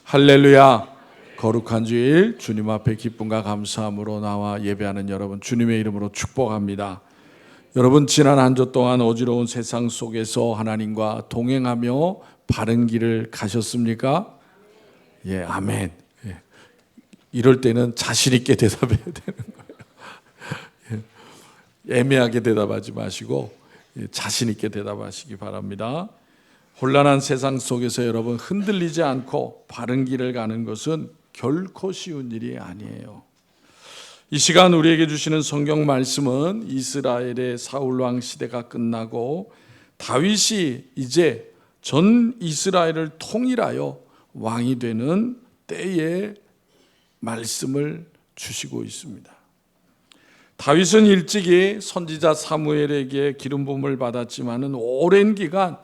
할렐루야. 거룩한 주일 주님 앞에 기쁨과 감사함으로 나와 예배하는 여러분 주님의 이름으로 축복합니다. 여러분 지난 한 주 동안 어지러운 세상 속에서 하나님과 동행하며 바른 길을 가셨습니까? 예, 아멘. 예. 이럴 때는 자신 있게 대답해야 되는 거예요. 예. 애매하게 대답하지 마시고 자신 있게 대답하시기 바랍니다. 혼란한 세상 속에서 여러분 흔들리지 않고 바른 길을 가는 것은 결코 쉬운 일이 아니에요. 이 시간 우리에게 주시는 성경 말씀은 이스라엘의 사울왕 시대가 끝나고 다윗이 이제 전 이스라엘을 통일하여 왕이 되는 때의 말씀을 주시고 있습니다. 다윗은 일찍이 선지자 사무엘에게 기름 부음을 받았지만은 오랜 기간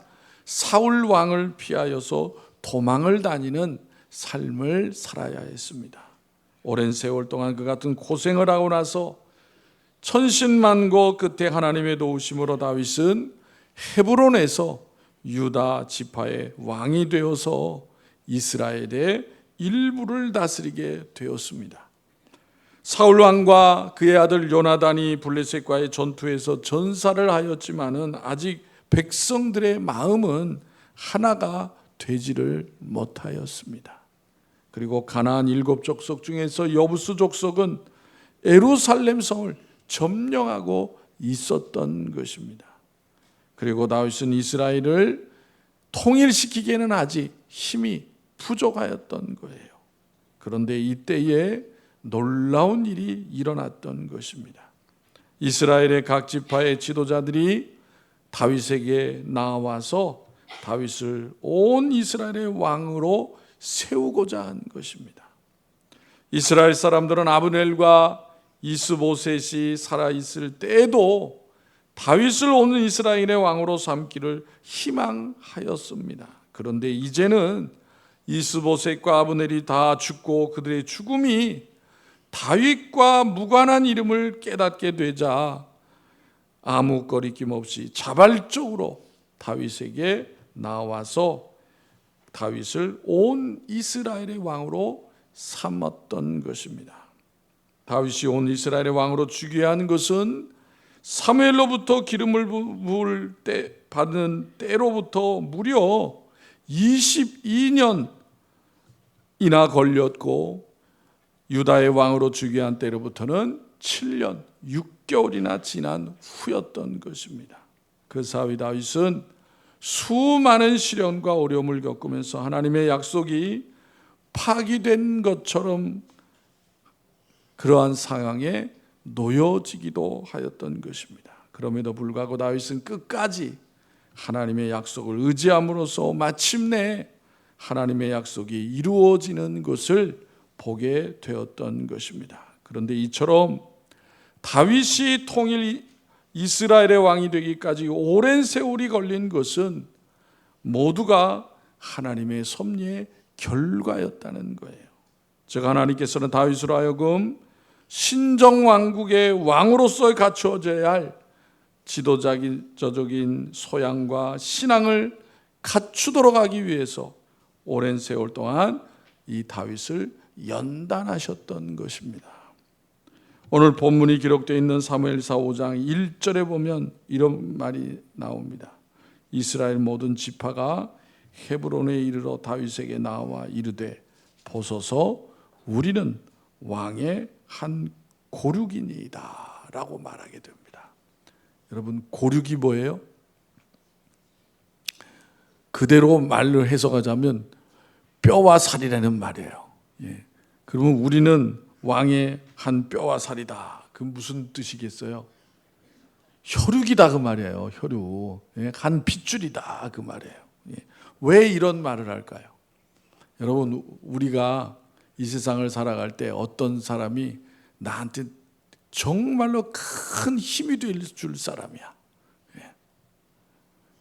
사울 왕을 피하여서 도망을 다니는 삶을 살아야 했습니다. 오랜 세월 동안 그 같은 고생을 하고 나서 천신만고 끝에 하나님의 도우심으로 다윗은 헤브론에서 유다 지파의 왕이 되어서 이스라엘의 일부를 다스리게 되었습니다. 사울 왕과 그의 아들 요나단이 블레셋과의 전투에서 전사를 하였지만은 아직 백성들의 마음은 하나가 되지를 못하였습니다. 그리고 가나안 7족속 중에서 여부스 족속은 예루살렘 성을 점령하고 있었던 것입니다. 그리고 다윗은 이스라엘을 통일시키기에는 아직 힘이 부족하였던 거예요. 그런데 이때에 놀라운 일이 일어났던 것입니다. 이스라엘의 각 지파의 지도자들이 다윗에게 나와서 다윗을 온 이스라엘의 왕으로 세우고자 한 것입니다. 이스라엘 사람들은 아브넬과 이스보셋이 살아있을 때에도 다윗을 온 이스라엘의 왕으로 삼기를 희망하였습니다. 그런데 이제는 이스보셋과 아브넬이 다 죽고 그들의 죽음이 다윗과 무관한 이름을 깨닫게 되자 아무 거리낌 없이 자발적으로 다윗에게 나와서 다윗을 온 이스라엘의 왕으로 삼았던 것입니다. 다윗이 온 이스라엘의 왕으로 즉위한 것은 사무엘로부터 기름을 부을 때 받는 때로부터 무려 22년이나 걸렸고 유다의 왕으로 즉위한 때로부터는 7년 6개월이나 지난 후였던 것입니다. 그 사위 다윗은 수많은 시련과 어려움을 겪으면서 하나님의 약속이 파기된 것처럼 그러한 상황에 놓여지기도 하였던 것입니다. 그럼에도 불구하고 다윗은 끝까지 하나님의 약속을 의지함으로써 마침내 하나님의 약속이 이루어지는 것을 보게 되었던 것입니다. 그런데 이처럼 다윗이 통일 이스라엘의 왕이 되기까지 오랜 세월이 걸린 것은 모두가 하나님의 섭리의 결과였다는 거예요. 즉 하나님께서는 다윗으로 하여금 신정왕국의 왕으로서 갖추어져야 할 지도자적인 소양과 신앙을 갖추도록 하기 위해서 오랜 세월 동안 이 다윗을 연단하셨던 것입니다. 오늘 본문이 기록되어 있는 사무엘사 5장 1절에 보면 이런 말이 나옵니다. 이스라엘 모든 지파가 헤브론에 이르러 다윗에게 나와 이르되 보소서 우리는 왕의 한 고륙이니이다 라고 말하게 됩니다. 여러분 고륙이 뭐예요? 그대로 말로 해석하자면 뼈와 살이라는 말이에요. 예. 그러면 우리는 왕의 한 뼈와 살이다. 그 무슨 뜻이겠어요? 혈육이다 그 말이에요. 혈육. 예. 한 핏줄이다 그 말이에요. 예. 왜 이런 말을 할까요? 여러분 우리가 이 세상을 살아갈 때 어떤 사람이 나한테 정말로 큰 힘이 될 줄 사람이야. 예.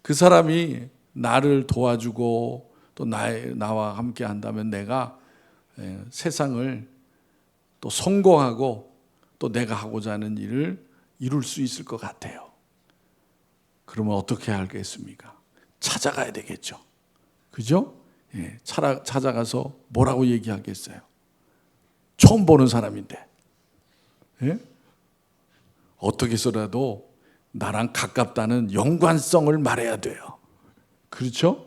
그 사람이 나를 도와주고 또 나와 함께 한다면 내가 세상을 또 성공하고 또 내가 하고자 하는 일을 이룰 수 있을 것 같아요. 그러면 어떻게 하겠습니까? 찾아가야 되겠죠. 그죠? 찾아가서 뭐라고 얘기하겠어요? 처음 보는 사람인데. 어떻게 해서라도 나랑 가깝다는 연관성을 말해야 돼요. 그렇죠?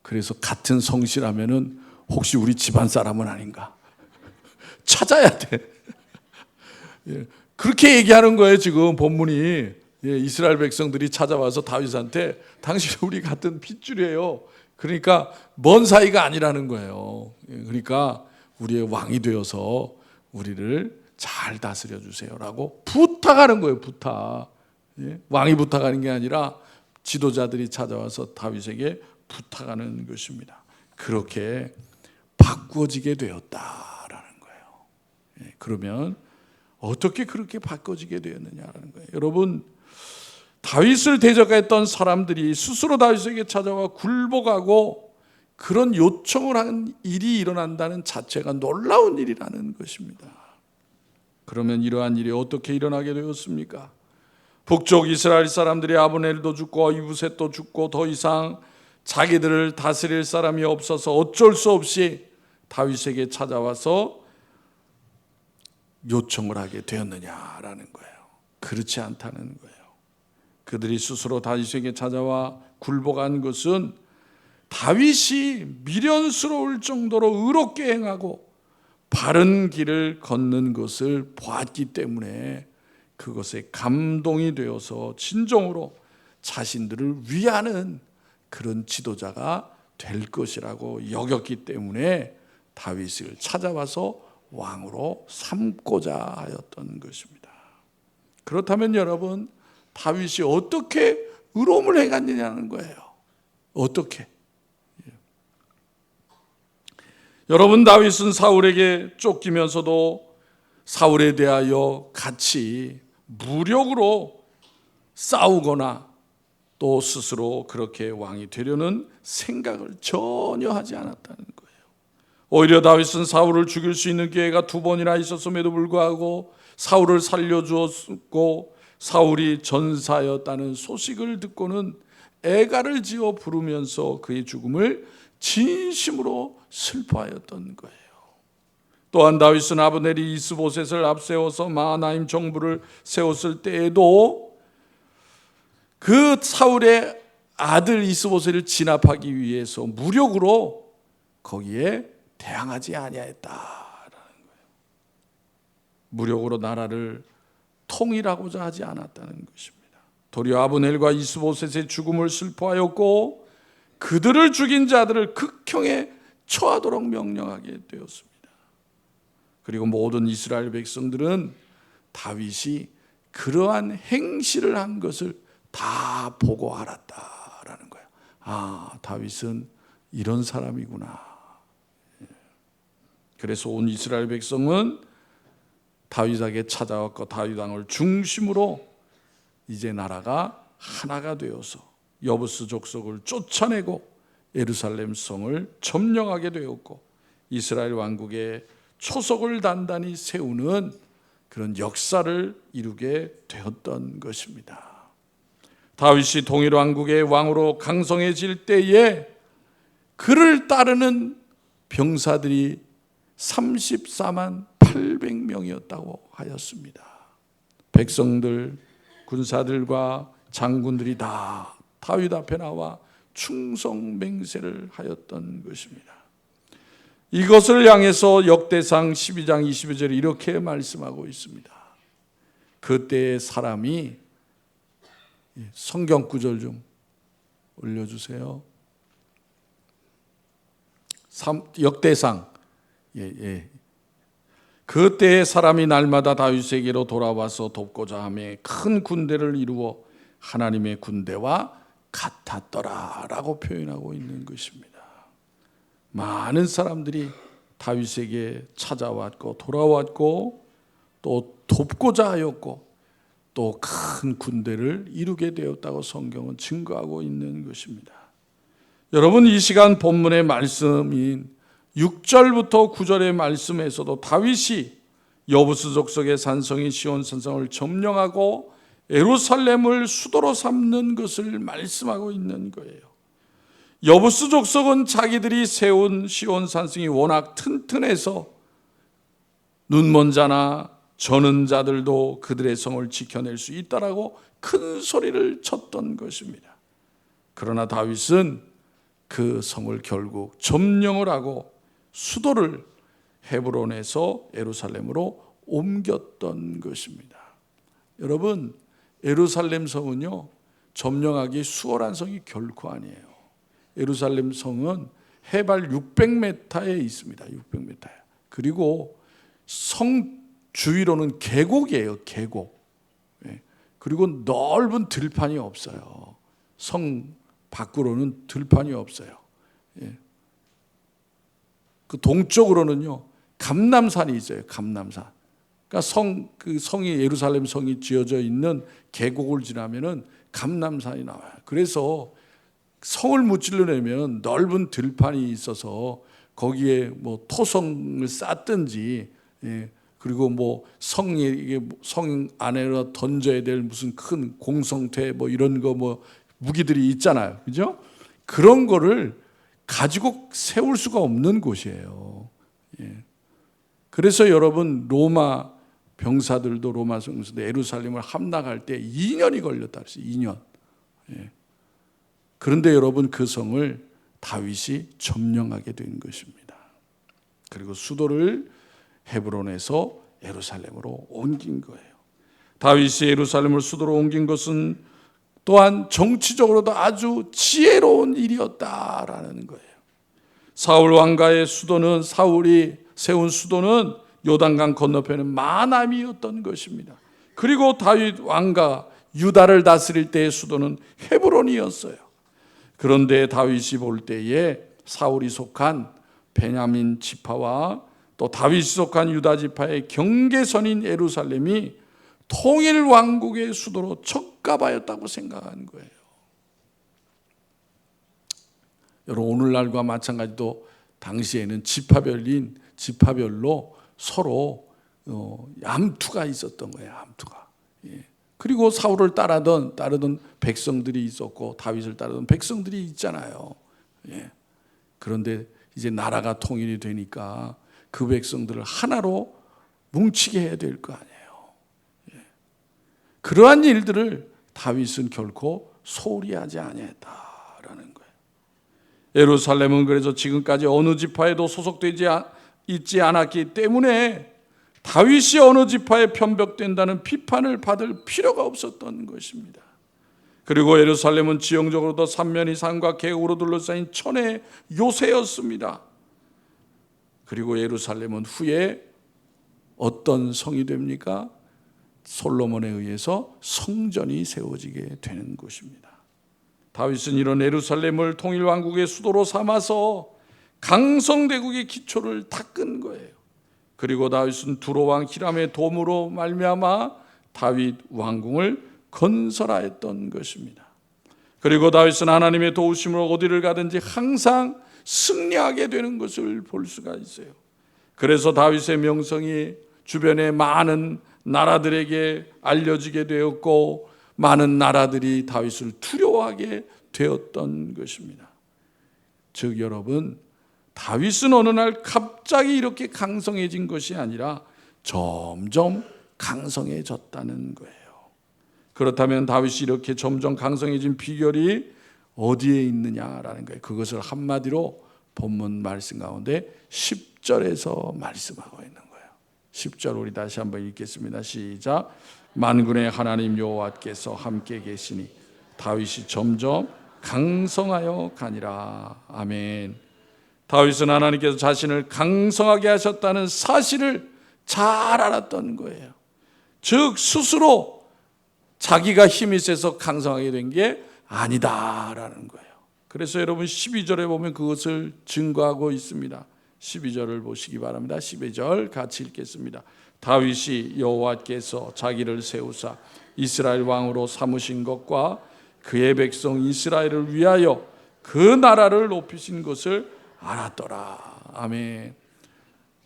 그래서 같은 성씨라면은 혹시 우리 집안 사람은 아닌가? 찾아야 돼. 그렇게 얘기하는 거예요. 지금 본문이. 이스라엘 백성들이 찾아와서 다윗한테 당신 우리 같은 핏줄이에요. 그러니까 먼 사이가 아니라는 거예요. 그러니까 우리의 왕이 되어서 우리를 잘 다스려 주세요라고 부탁하는 거예요. 부탁. 왕이 부탁하는 게 아니라 지도자들이 찾아와서 다윗에게 부탁하는 것입니다. 그렇게 바꿔지게 되었다라는 거예요. 그러면 어떻게 그렇게 바꿔지게 되었느냐라는 거예요. 여러분, 다윗을 대적했던 사람들이 스스로 다윗에게 찾아와 굴복하고 그런 요청을 한 일이 일어난다는 자체가 놀라운 일이라는 것입니다. 그러면 이러한 일이 어떻게 일어나게 되었습니까? 북쪽 이스라엘 사람들이 아브넬도 죽고 이브셋도 죽고 더 이상 자기들을 다스릴 사람이 없어서 어쩔 수 없이 다윗에게 찾아와서 요청을 하게 되었느냐라는 거예요. 그렇지 않다는 거예요. 그들이 스스로 다윗에게 찾아와 굴복한 것은 다윗이 미련스러울 정도로 의롭게 행하고 바른 길을 걷는 것을 보았기 때문에 그것에 감동이 되어서 진정으로 자신들을 위하는 그런 지도자가 될 것이라고 여겼기 때문에 다윗을 찾아와서 왕으로 삼고자 하였던 것입니다. 그렇다면 여러분, 다윗이 어떻게 의로움을 행했느냐는 거예요. 어떻게? 여러분, 다윗은 사울에게 쫓기면서도 사울에 대하여 같이 무력으로 싸우거나 또 스스로 그렇게 왕이 되려는 생각을 전혀 하지 않았다는 거예요. 오히려 다윗은 사울을 죽일 수 있는 기회가 2번이나 있었음에도 불구하고 사울을 살려주었고 사울이 전사였다는 소식을 듣고는 애가를 지어 부르면서 그의 죽음을 진심으로 슬퍼하였던 거예요. 또한 다윗은 아브넬이 이스보셋을 앞세워서 마하나임 정부를 세웠을 때에도 그 사울의 아들 이스보셋을 진압하기 위해서 무력으로 거기에 대항하지 아니하였다라는 거예요. 무력으로 나라를 통일하고자 하지 않았다는 것입니다. 도리어 아브넬과 이스보셋의 죽음을 슬퍼하였고 그들을 죽인 자들을 극형에 처하도록 명령하게 되었습니다. 그리고 모든 이스라엘 백성들은 다윗이 그러한 행실을 한 것을 다 보고 알았다라는 거예요. 아, 다윗은 이런 사람이구나. 그래서 온 이스라엘 백성은 다윗에게 찾아왔고 다윗 왕을 중심으로 이제 나라가 하나가 되어서 여부스 족속을 쫓아내고 예루살렘 성을 점령하게 되었고 이스라엘 왕국의 초석을 단단히 세우는 그런 역사를 이루게 되었던 것입니다. 다윗이 동일 왕국의 왕으로 강성해질 때에 그를 따르는 병사들이 34만 800명이었다고 하였습니다. 백성들, 군사들과 장군들이 다 다윗 앞에 나와 충성 맹세를 하였던 것입니다. 이것을 향해서 역대상 12장 22절에 이렇게 말씀하고 있습니다. 그때의 사람이, 성경 구절 좀 올려주세요. 역대상, 그때의 사람이 날마다 다윗에게로 돌아와서 돕고자 하며 큰 군대를 이루어 하나님의 군대와 같았더라라고 표현하고 있는 것입니다. 많은 사람들이 다윗에게 찾아왔고 돌아왔고 또 돕고자 하였고 또 큰 군대를 이루게 되었다고 성경은 증거하고 있는 것입니다. 여러분, 이 시간 본문의 말씀인 6절부터 9절의 말씀에서도 다윗이 여부스 족속의 산성인 시온 산성을 점령하고 예루살렘을 수도로 삼는 것을 말씀하고 있는 거예요. 여부스 족속은 자기들이 세운 시온 산성이 워낙 튼튼해서 눈먼 자나 저는 자들도 그들의 성을 지켜낼 수 있다라고 큰 소리를 쳤던 것입니다. 그러나 다윗은 그 성을 결국 점령을 하고 수도를 헤브론에서 예루살렘으로 옮겼던 것입니다. 여러분, 예루살렘 성은요, 점령하기 수월한 성이 결코 아니에요. 예루살렘 성은 해발 600m에 있습니다. 600m. 그리고 성 주위로는 계곡이에요. 계곡. 그리고 넓은 들판이 없어요. 성 밖으로는 들판이 없어요. 그 동쪽으로는요, 감람산이 있어요. 감람산. 그러니까 그 성이, 예루살렘 성이 지어져 있는 계곡을 지나면은 감람산이 나와요. 그래서 성을 무찔러내면 넓은 들판이 있어서 거기에 뭐 토성을 쌓든지, 그리고 뭐 성 안에로 던져야 될 무슨 큰 공성퇴 뭐 이런 거 뭐 무기들이 있잖아요. 그죠? 그런 거를 가지고 세울 수가 없는 곳이에요. 그래서 여러분, 로마 병사들도 예루살렘을 함락할 때 2년이 걸렸다 그랬어요. 2년. 그런데 여러분, 그 성을 다윗이 점령하게 된 것입니다. 그리고 수도를 헤브론에서 예루살렘으로 옮긴 거예요. 다윗이 예루살렘을 수도로 옮긴 것은 또한 정치적으로도 아주 지혜로운 일이었다라는 거예요. 사울 왕가의 수도는, 사울이 세운 수도는 요단강 건너편에 마남이었던 것입니다. 그리고 다윗 왕가 유다를 다스릴 때의 수도는 헤브론이었어요. 그런데 다윗이 볼 때에 사울이 속한 베냐민 지파와 또 다윗이 속한 유다 지파의 경계선인 예루살렘이 통일 왕국의 수도로 적합하였다고 생각한 거예요. 여러분, 오늘날과 마찬가지로 당시에는 지파별로 서로 암투가 있었던 거예요. 암투가. 그리고 사울을 따르던 백성들이 있었고 다윗을 따르던 백성들이 있잖아요. 그런데 이제 나라가 통일이 되니까 그 백성들을 하나로 뭉치게 해야 될 거 아니에요. 그러한 일들을 다윗은 결코 소홀히 하지 아니했다라는 거예요. 예루살렘은 그래서 지금까지 어느 지파에도 소속되지 있지 않았기 때문에 다윗이 어느 지파에 편벽된다는 비판을 받을 필요가 없었던 것입니다. 그리고 예루살렘은 지형적으로도 삼면이 산과 계곡으로 둘러싸인 천의 요새였습니다. 그리고 예루살렘은 후에 어떤 성이 됩니까? 솔로몬에 의해서 성전이 세워지게 되는 것입니다. 다윗은 이런 예루살렘을 통일왕국의 수도로 삼아서 강성대국의 기초를 닦은 거예요. 그리고 다윗은 두로왕 히람의 도움으로 말미암아 다윗 왕궁을 건설하였던 것입니다. 그리고 다윗은 하나님의 도우심으로 어디를 가든지 항상 승리하게 되는 것을 볼 수가 있어요. 그래서 다윗의 명성이 주변의 많은 나라들에게 알려지게 되었고 많은 나라들이 다윗을 두려워하게 되었던 것입니다. 즉 여러분, 다윗은 어느 날 갑자기 이렇게 강성해진 것이 아니라 점점 강성해졌다는 거예요. 그렇다면 다윗이 이렇게 점점 강성해진 비결이 어디에 있느냐라는 거예요. 그것을 한마디로 본문 말씀 가운데 10절에서 말씀하고 있는 거예요. 10절 우리 다시 한번 읽겠습니다. 시작. 만군의 하나님 여호와께서 함께 계시니 다윗이 점점 강성하여 가니라. 아멘. 다윗은 하나님께서 자신을 강성하게 하셨다는 사실을 잘 알았던 거예요. 즉 스스로 자기가 힘이 세서 강성하게 된 게 아니다라는 거예요. 그래서 여러분 12절에 보면 그것을 증거하고 있습니다. 12절을 보시기 바랍니다. 12절 같이 읽겠습니다. 다윗이 여호와께서 자기를 세우사 이스라엘 왕으로 삼으신 것과 그의 백성 이스라엘을 위하여 그 나라를 높이신 것을 알았더라. 아멘.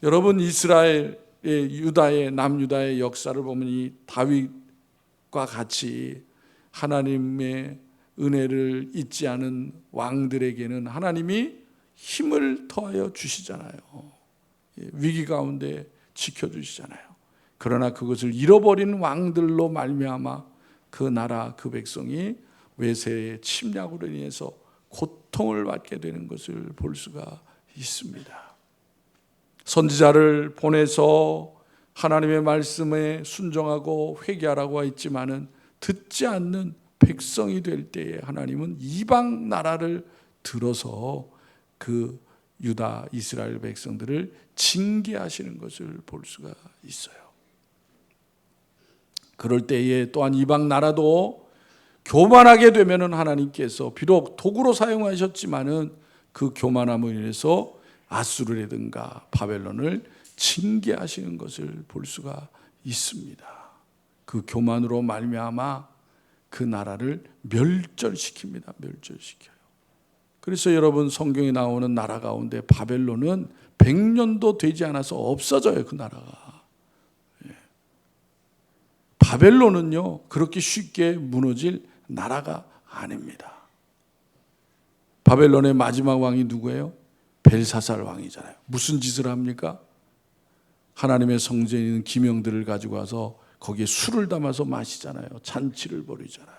여러분, 이스라엘의 유다의 남유다의 역사를 보면 이 다윗과 같이 하나님의 은혜를 잊지 않은 왕들에게는 하나님이 힘을 더하여 주시잖아요. 위기 가운데 지켜주시잖아요. 그러나 그것을 잃어버린 왕들로 말미암아 그 나라 그 백성이 외세의 침략으로 인해서 고통을 받게 되는 것을 볼 수가 있습니다. 선지자를 보내서 하나님의 말씀에 순종하고 회개하라고 했지만은 듣지 않는 백성이 될 때에 하나님은 이방 나라를 들어서 그 유다 이스라엘 백성들을 징계하시는 것을 볼 수가 있어요. 그럴 때에 또한 이방 나라도 교만하게 되면은 하나님께서 비록 도구로 사용하셨지만은 그 교만함으로 인해서 아수르라든가 바벨론을 징계하시는 것을 볼 수가 있습니다. 그 교만으로 말미암아 그 나라를 멸절시킵니다. 멸절시켜요. 그래서 여러분 성경에 나오는 나라 가운데 바벨론은 100년도 되지 않아서 없어져요. 그 나라가. 바벨론은요 그렇게 쉽게 무너질 나라가 아닙니다. 바벨론의 마지막 왕이 누구예요? 벨사살 왕이잖아요. 무슨 짓을 합니까? 하나님의 성전에 있는 기명들을 가지고 와서 거기에 술을 담아서 마시잖아요. 잔치를 벌이잖아요.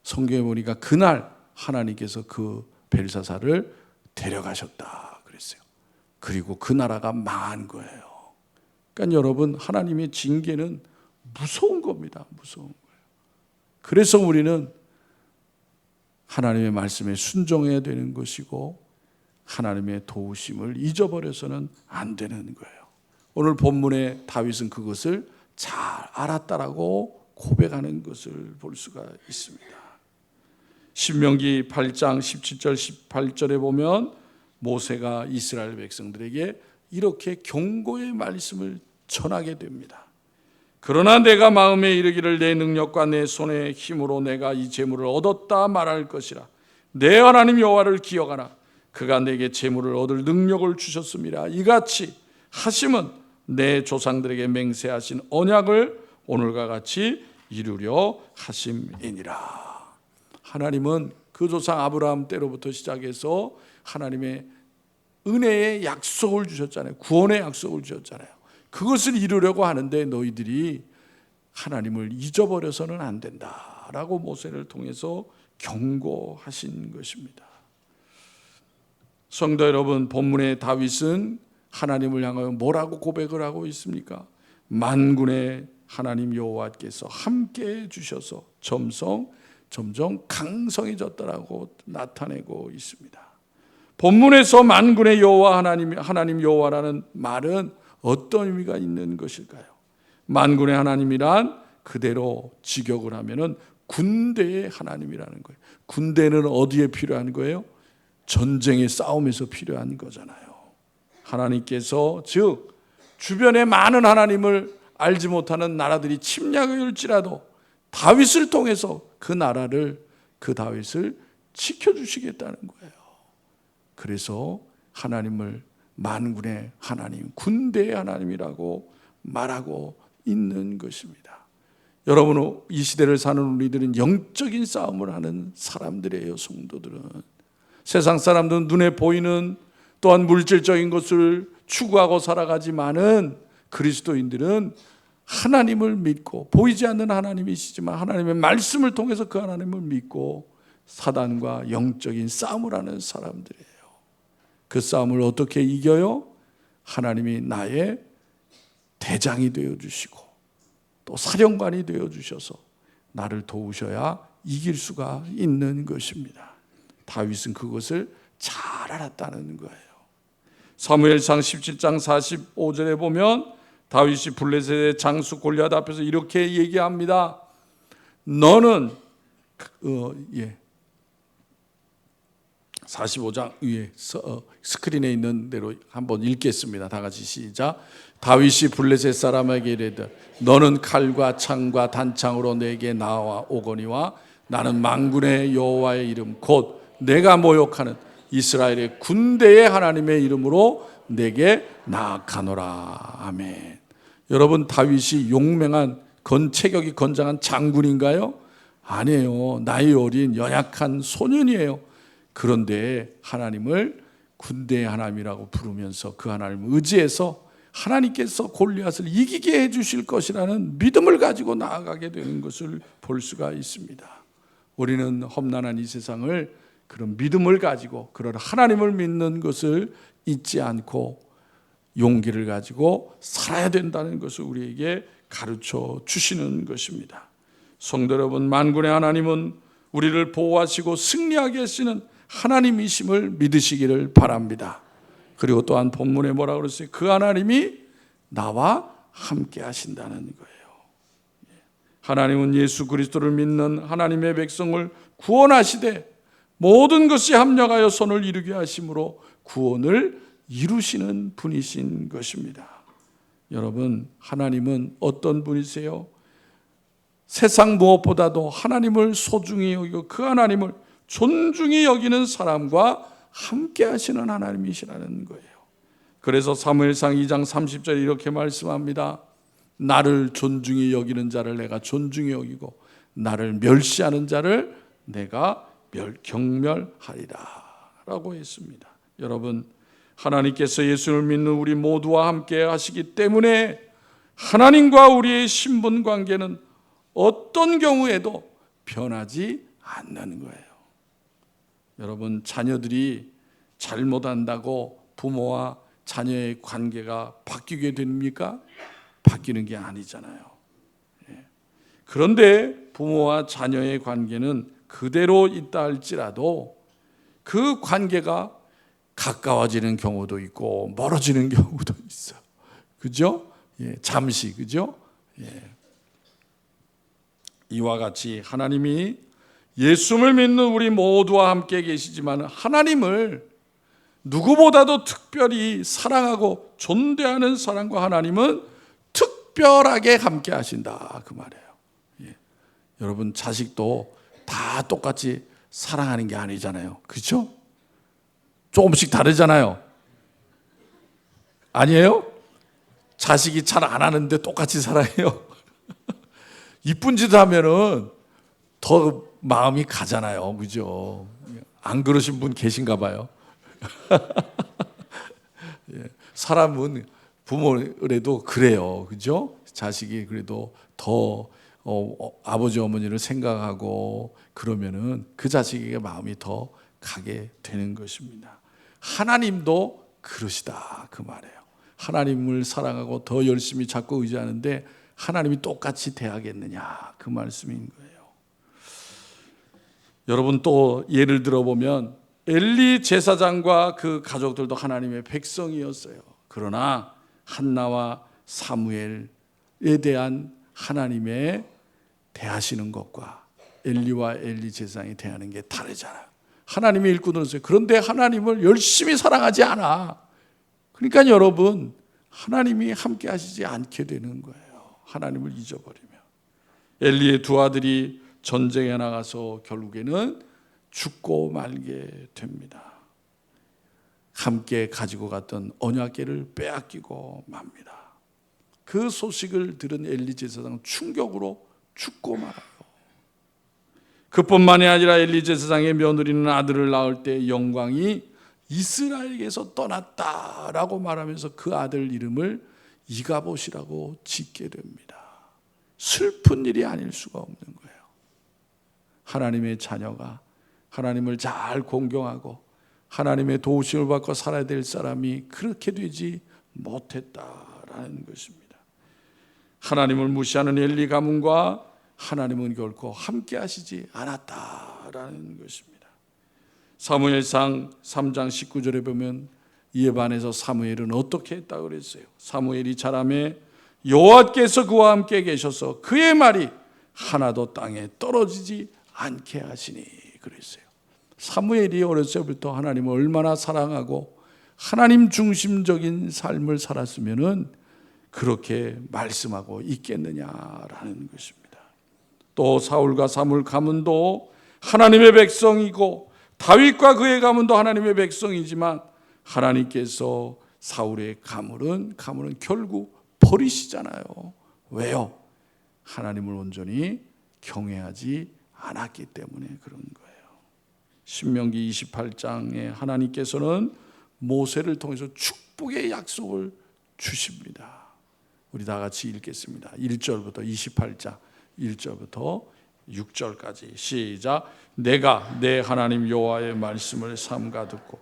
성경에 보니까 그날 하나님께서 그 벨사살을 데려가셨다 그랬어요. 그리고 그 나라가 망한 거예요. 그러니까 여러분 하나님의 징계는 무서운 겁니다. 무서운 거예요. 그래서 우리는 하나님의 말씀에 순종해야 되는 것이고 하나님의 도우심을 잊어버려서는 안 되는 거예요. 오늘 본문의 다윗은 그것을 잘 알았다라고 고백하는 것을 볼 수가 있습니다. 신명기 8장 17절 18절에 보면 모세가 이스라엘 백성들에게 이렇게 경고의 말씀을 전하게 됩니다. 그러나 내가 마음에 이르기를 내 능력과 내 손의 힘으로 내가 이 재물을 얻었다 말할 것이라. 내 하나님 여호와를 기억하라. 그가 내게 재물을 얻을 능력을 주셨습니다. 이같이 하심은 내 조상들에게 맹세하신 언약을 오늘과 같이 이루려 하심이니라. 하나님은 그 조상 아브라함 때로부터 시작해서 하나님의 은혜의 약속을 주셨잖아요. 구원의 약속을 주셨잖아요. 그것을 이루려고 하는데 너희들이 하나님을 잊어버려서는 안 된다라고 모세를 통해서 경고하신 것입니다. 성도 여러분, 본문의 다윗은 하나님을 향하여 뭐라고 고백을 하고 있습니까? 만군의 하나님 여호와께서 함께해 주셔서 점점 강성해졌다라고 나타내고 있습니다. 본문에서 만군의 여호와 하나님 여호와라는 말은 어떤 의미가 있는 것일까요? 만군의 하나님이란 그대로 직역을 하면은 군대의 하나님이라는 거예요. 군대는 어디에 필요한 거예요? 전쟁의 싸움에서 필요한 거잖아요. 하나님께서 즉 주변에 많은 하나님을 알지 못하는 나라들이 침략을 할지라도 다윗을 통해서 그 다윗을 지켜주시겠다는 거예요. 그래서 하나님을 만군의 하나님, 군대의 하나님이라고 말하고 있는 것입니다. 여러분, 이 시대를 사는 우리들은 영적인 싸움을 하는 사람들이에요. 성도들은 세상 사람들은 눈에 보이는 또한 물질적인 것을 추구하고 살아가지만은 그리스도인들은 하나님을 믿고 보이지 않는 하나님이시지만 하나님의 말씀을 통해서 그 하나님을 믿고 사단과 영적인 싸움을 하는 사람들이에요. 그 싸움을 어떻게 이겨요? 하나님이 나의 대장이 되어주시고 또 사령관이 되어주셔서 나를 도우셔야 이길 수가 있는 것입니다. 다윗은 그것을 잘 알았다는 거예요. 사무엘상 17장 45절에 보면 다윗이 블레셋의 장수 골리앗 앞에서 이렇게 얘기합니다. 너는 45장 위에 스크린에 있는 대로 한번 읽겠습니다. 다 같이 시작. 다윗이 블레셋 사람에게 이르되 너는 칼과 창과 단창으로 내게 나와 오거니와 나는 만군의 여호와의 이름 곧 내가 모욕하는 이스라엘의 군대의 하나님의 이름으로 내게 나아가노라. 아멘. 여러분, 다윗이 용맹한 체격이 건장한 장군인가요? 아니에요. 나이 어린 연약한 소년이에요. 그런데 하나님을 군대의 하나님이라고 부르면서 그 하나님을 의지해서 하나님께서 골리앗을 이기게 해주실 것이라는 믿음을 가지고 나아가게 되는 것을 볼 수가 있습니다. 우리는 험난한 이 세상을 그런 믿음을 가지고 그런 하나님을 믿는 것을 잊지 않고 용기를 가지고 살아야 된다는 것을 우리에게 가르쳐 주시는 것입니다. 성도 여러분, 만군의 하나님은 우리를 보호하시고 승리하게 하시는 하나님이심을 믿으시기를 바랍니다. 그리고 또한 본문에 뭐라고 그랬어요? 그 하나님이 나와 함께 하신다는 거예요. 하나님은 예수 그리스도를 믿는 하나님의 백성을 구원하시되 모든 것이 합력하여 선을 이루게 하심으로 구원을 이루시는 분이신 것입니다. 여러분, 하나님은 어떤 분이세요? 세상 무엇보다도 하나님을 소중히 여기고 그 하나님을 존중히 여기는 사람과 함께 하시는 하나님이시라는 거예요. 그래서 사무엘상 2장 30절에 이렇게 말씀합니다. 나를 존중히 여기는 자를 내가 존중히 여기고 나를 멸시하는 자를 내가 경멸하리라 라고 했습니다. 여러분, 하나님께서 예수를 믿는 우리 모두와 함께 하시기 때문에 하나님과 우리의 신분 관계는 어떤 경우에도 변하지 않는 거예요. 여러분, 자녀들이 잘못한다고 부모와 자녀의 관계가 바뀌게 됩니까? 바뀌는 게 아니잖아요. 그런데 부모와 자녀의 관계는 그대로 있다 할지라도 그 관계가 가까워지는 경우도 있고 멀어지는 경우도 있어요. 그죠? 잠시, 그죠? 이와 같이 하나님이 예수를 믿는 우리 모두와 함께 계시지만 하나님을 누구보다도 특별히 사랑하고 존대하는 사람과 하나님은 특별하게 함께 하신다 그 말이에요. 여러분, 자식도 다 똑같이 사랑하는 게 아니잖아요. 그렇죠? 조금씩 다르잖아요. 아니에요? 자식이 잘 안 하는데 똑같이 사랑해요. 이쁜 짓 하면은 더 마음이 가잖아요. 그죠? 안 그러신 분 계신가 봐요. 사람은 부모래도 그래요. 그죠? 자식이 그래도 더 아버지 어머니를 생각하고 그러면은 그 자식에게 마음이 더 가게 되는 것입니다. 하나님도 그러시다 그 말이에요. 하나님을 사랑하고 더 열심히 자꾸 의지하는데 하나님이 똑같이 대하겠느냐 그 말씀인 거예요. 여러분, 또 예를 들어보면 엘리 제사장과 그 가족들도 하나님의 백성이었어요. 그러나 한나와 사무엘에 대한 하나님의 대하시는 것과 엘리와 엘리 제사장이 대하는 게 다르잖아요. 하나님의 일꾼으로서요. 그런데 하나님을 열심히 사랑하지 않아. 그러니까 여러분, 하나님이 함께 하시지 않게 되는 거예요. 하나님을 잊어버리면. 엘리의 두 아들이 전쟁에 나가서 결국에는 죽고 말게 됩니다. 함께 가지고 갔던 언약궤를 빼앗기고 맙니다. 그 소식을 들은 엘리 제사장은 충격으로 죽고 말아요. 그뿐만이 아니라 엘리 제사장의 며느리는 아들을 낳을 때 영광이 이스라엘에게서 떠났다라고 말하면서 그 아들 이름을 이가봇이라고 짓게 됩니다. 슬픈 일이 아닐 수가 없는 거예요. 하나님의 자녀가 하나님을 잘 공경하고 하나님의 도우심을 받고 살아야 될 사람이 그렇게 되지 못했다라는 것입니다. 하나님을 무시하는 엘리 가문과 하나님은 결코 함께 하시지 않았다라는 것입니다. 사무엘상 3장 19절에 보면 이에 반해서 사무엘은 어떻게 했다고 그랬어요? 사무엘이 자라매 여호와께서 그와 함께 계셔서 그의 말이 하나도 땅에 떨어지지 않게 하시니 그랬어요. 사무엘이 어렸을 때부터 하나님을 얼마나 사랑하고 하나님 중심적인 삶을 살았으면은 그렇게 말씀하고 있겠느냐라는 것입니다. 또 사울과 사물 가문도 하나님의 백성이고 다윗과 그의 가문도 하나님의 백성이지만 하나님께서 사울의 가문은 결국 버리시잖아요. 왜요? 하나님을 온전히 경외하지 않았기 때문에 그런 거예요. 신명기 28장에 하나님께서는 모세를 통해서 축복의 약속을 주십니다. 우리 다 같이 읽겠습니다. 1절부터 28장 1절부터 6절까지 시작. 내가 내 하나님 여호와의 말씀을 삼가 듣고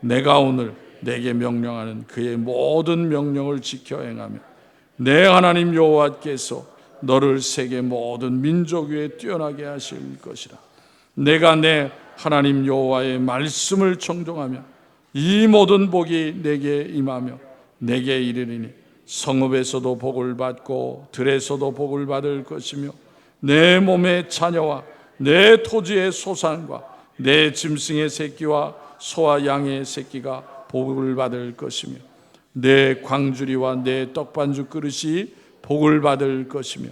내가 오늘 내게 명령하는 그의 모든 명령을 지켜 행하며 내 하나님 여호와께서 너를 세계 모든 민족 위에 뛰어나게 하실 것이라. 내가 내 하나님 여호와의 말씀을 청종하며 이 모든 복이 내게 임하며 내게 이르리니 성읍에서도 복을 받고 들에서도 복을 받을 것이며 내 몸의 자녀와 내 토지의 소산과 내 짐승의 새끼와 소와 양의 새끼가 복을 받을 것이며 내 광주리와 내 떡반죽 그릇이 복을 받을 것이며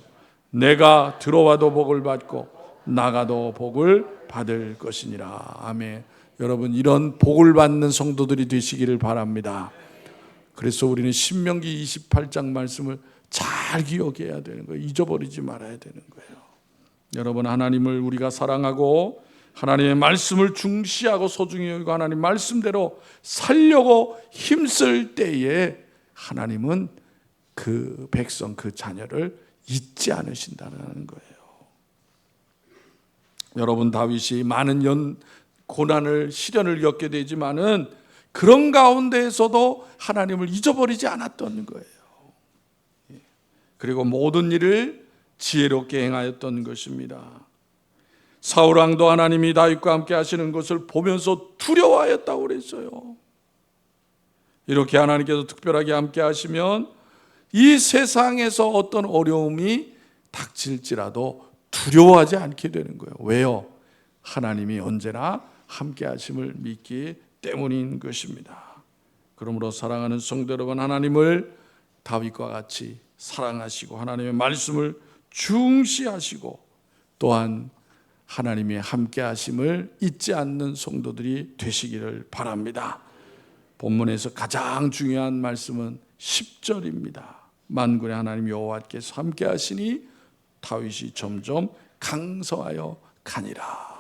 내가 들어와도 복을 받고 나가도 복을 받을 것이니라. 아멘. 여러분, 이런 복을 받는 성도들이 되시기를 바랍니다. 그래서 우리는 신명기 28장 말씀을 잘 기억해야 되는 거예요. 잊어버리지 말아야 되는 거예요. 여러분, 하나님을 우리가 사랑하고 하나님의 말씀을 중시하고 소중히 여기고 하나님 말씀대로 살려고 힘쓸 때에 하나님은 그 백성, 그 자녀를 잊지 않으신다는 거예요. 여러분, 다윗이 많은 고난을, 시련을 겪게 되지만은 그런 가운데에서도 하나님을 잊어버리지 않았던 거예요. 그리고 모든 일을 지혜롭게 행하였던 것입니다. 사울 왕도 하나님이 다윗과 함께 하시는 것을 보면서 두려워하였다고 그랬어요. 이렇게 하나님께서 특별하게 함께 하시면 이 세상에서 어떤 어려움이 닥칠지라도 두려워하지 않게 되는 거예요. 왜요? 하나님이 언제나 함께 하심을 믿기 때문인 것입니다. 그러므로 사랑하는 성도 여러분, 하나님을 다윗과 같이 사랑하시고 하나님의 말씀을 중시하시고 또한 하나님이 함께 하심을 잊지 않는 성도들이 되시기를 바랍니다. 본문에서 가장 중요한 말씀은 10절입니다. 만군의 하나님 여호와께서 함께 하시니 다윗이 점점 강성하여 가니라.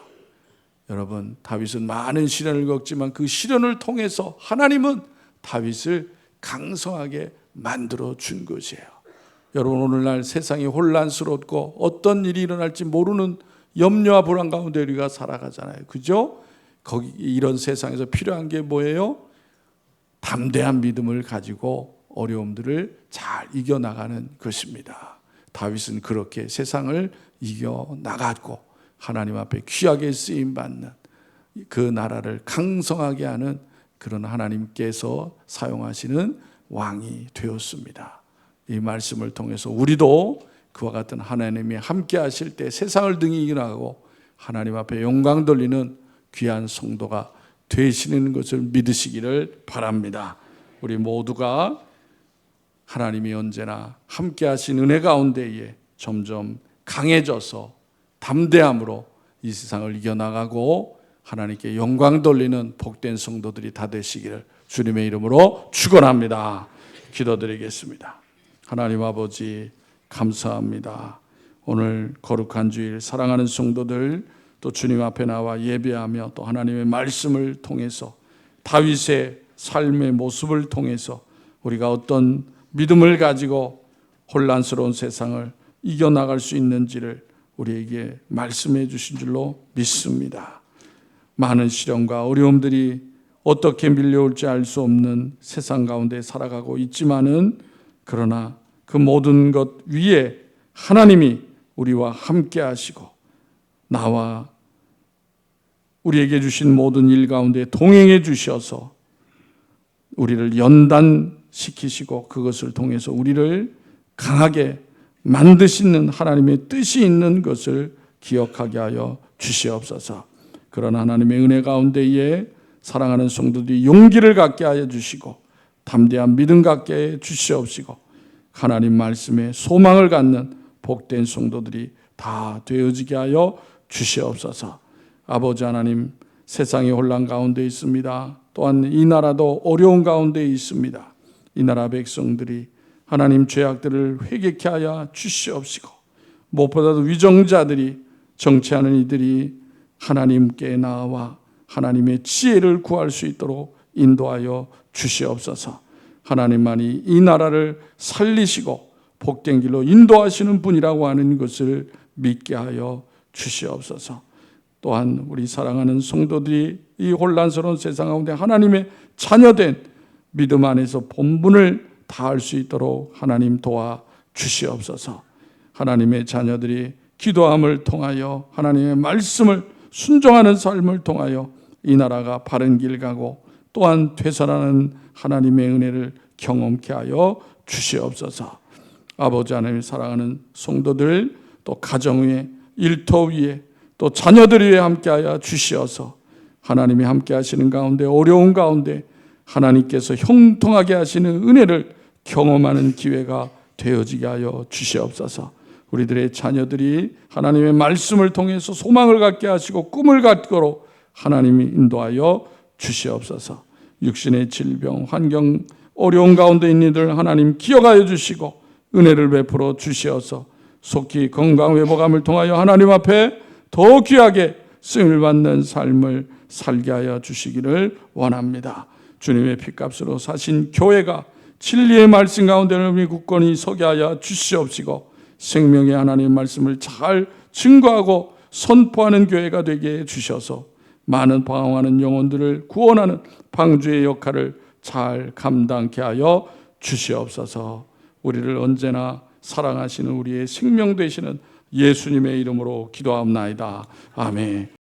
여러분, 다윗은 많은 시련을 겪지만 그 시련을 통해서 하나님은 다윗을 강성하게 만들어 준 것이에요. 여러분, 오늘날 세상이 혼란스럽고 어떤 일이 일어날지 모르는 염려와 불안 가운데 우리가 살아가잖아요. 그죠? 거기 이런 세상에서 필요한 게 뭐예요? 담대한 믿음을 가지고 어려움들을 잘 이겨나가는 것입니다. 다윗은 그렇게 세상을 이겨나갔고 하나님 앞에 귀하게 쓰임받는 그 나라를 강성하게 하는 그런 하나님께서 사용하시는 왕이 되었습니다. 이 말씀을 통해서 우리도 그와 같은 하나님이 함께 하실 때 세상을 등이 이겨나가고 하나님 앞에 영광 돌리는 귀한 성도가 되시는 것을 믿으시기를 바랍니다. 우리 모두가 하나님이 언제나 함께 하신 은혜 가운데에 점점 강해져서 담대함으로 이 세상을 이겨나가고 하나님께 영광 돌리는 복된 성도들이 다 되시기를 주님의 이름으로 축원합니다. 기도드리겠습니다. 하나님 아버지, 감사합니다. 오늘 거룩한 주일 사랑하는 성도들 또 주님 앞에 나와 예배하며 또 하나님의 말씀을 통해서 다윗의 삶의 모습을 통해서 우리가 어떤 믿음을 가지고 혼란스러운 세상을 이겨나갈 수 있는지를 우리에게 말씀해 주신 줄로 믿습니다. 많은 시련과 어려움들이 어떻게 밀려올지 알 수 없는 세상 가운데 살아가고 있지만은 그러나 그 모든 것 위에 하나님이 우리와 함께 하시고 나와 우리에게 주신 모든 일 가운데 동행해 주셔서 우리를 연단시키시고 그것을 통해서 우리를 강하게 만드시는 하나님의 뜻이 있는 것을 기억하게 하여 주시옵소서. 그런 하나님의 은혜 가운데에 사랑하는 성도들이 용기를 갖게 하여 주시고 담대한 믿음 갖게 해 주시옵시고 하나님 말씀에 소망을 갖는 복된 성도들이 다 되어지게 하여 주시옵소서. 아버지 하나님, 세상이 혼란 가운데 있습니다. 또한 이 나라도 어려운 가운데 있습니다. 이 나라 백성들이 하나님 죄악들을 회개케 하여 주시옵시고 무엇보다도 위정자들이 정치하는 이들이 하나님께 나아와 하나님의 지혜를 구할 수 있도록 인도하여 주시옵소서. 하나님만이 이 나라를 살리시고 복된 길로 인도하시는 분이라고 하는 것을 믿게 하여 주시옵소서. 또한 우리 사랑하는 성도들이 이 혼란스러운 세상 가운데 하나님의 자녀된 믿음 안에서 본분을 다할 수 있도록 하나님 도와 주시옵소서. 하나님의 자녀들이 기도함을 통하여 하나님의 말씀을 순종하는 삶을 통하여 이 나라가 바른 길 가고 또한 되살아나는 하나님의 은혜를 경험케 하여 주시옵소서. 아버지 하나님, 사랑하는 성도들, 또 가정 위에, 일터 위에, 또 자녀들 위에 함께하여 주시어서 하나님이 함께 하시는 가운데, 어려운 가운데 하나님께서 형통하게 하시는 은혜를 경험하는 기회가 되어지게 하여 주시옵소서. 우리들의 자녀들이 하나님의 말씀을 통해서 소망을 갖게 하시고 꿈을 갖도록 하나님이 인도하여 주시옵소서. 육신의 질병, 환경 어려운 가운데 있는 이들 하나님 기억하여 주시고 은혜를 베풀어 주시어서 속히 건강 회복함을 통하여 하나님 앞에 더 귀하게 쓰임을 받는 삶을 살게 하여 주시기를 원합니다. 주님의 피값으로 사신 교회가 진리의 말씀 가운데 굳건히 서게 하여 주시옵시고 생명의 하나님의 말씀을 잘 증거하고 선포하는 교회가 되게 해 주셔서 많은 방황하는 영혼들을 구원하는 방주의 역할을 잘 감당케 하여 주시옵소서. 우리를 언제나 사랑하시는 우리의 생명 되시는 예수님의 이름으로 기도하옵나이다. 아멘.